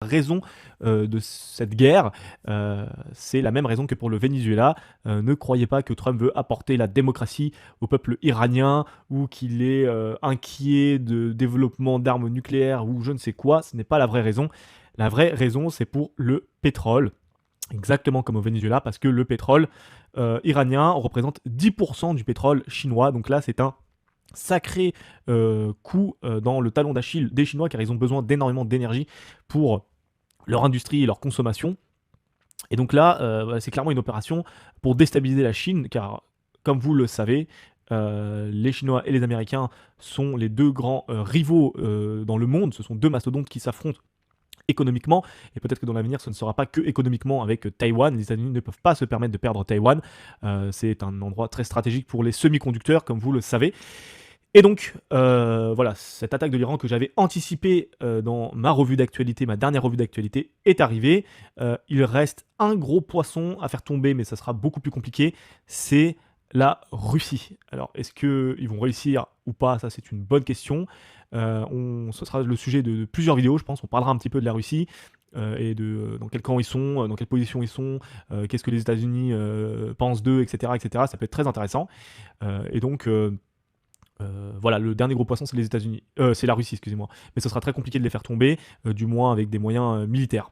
raison de cette guerre. C'est la même raison que pour le Venezuela. Ne croyez pas que Trump veut apporter la démocratie au peuple iranien ou qu'il est inquiet de développement d'armes nucléaires ou je ne sais quoi. Ce n'est pas la vraie raison. La vraie raison, c'est pour le pétrole. Exactement comme au Venezuela, parce que le pétrole iranien représente 10% du pétrole chinois. Donc là, c'est un sacré coup dans le talon d'Achille des Chinois, car ils ont besoin d'énormément d'énergie pour leur industrie et leur consommation. Et donc là, c'est clairement une opération pour déstabiliser la Chine, car comme vous le savez, les Chinois et les Américains sont les deux grands rivaux dans le monde. Ce sont deux mastodontes qui s'affrontent économiquement, et peut-être que dans l'avenir ce ne sera pas que économiquement avec Taïwan. Les États-Unis ne peuvent pas se permettre de perdre Taïwan. C'est un endroit très stratégique pour les semi-conducteurs, comme vous le savez. Et donc, voilà, cette attaque de l'Iran que j'avais anticipée dans ma revue d'actualité, ma dernière revue d'actualité, est arrivée. Il reste un gros poisson à faire tomber, mais ça sera beaucoup plus compliqué. C'est la Russie. Alors, est-ce qu'ils vont réussir ou pas? Ça, c'est une bonne question. Ce sera le sujet de plusieurs vidéos, je pense. On parlera un petit peu de la Russie. Et de dans quel camp ils sont, dans quelle position ils sont, qu'est-ce que les États-Unis pensent d'eux, etc., etc. Ça peut être très intéressant. Et donc, voilà, le dernier gros poisson, c'est les États-Unis, c'est la Russie, excusez-moi. Mais ce sera très compliqué de les faire tomber, du moins avec des moyens militaires.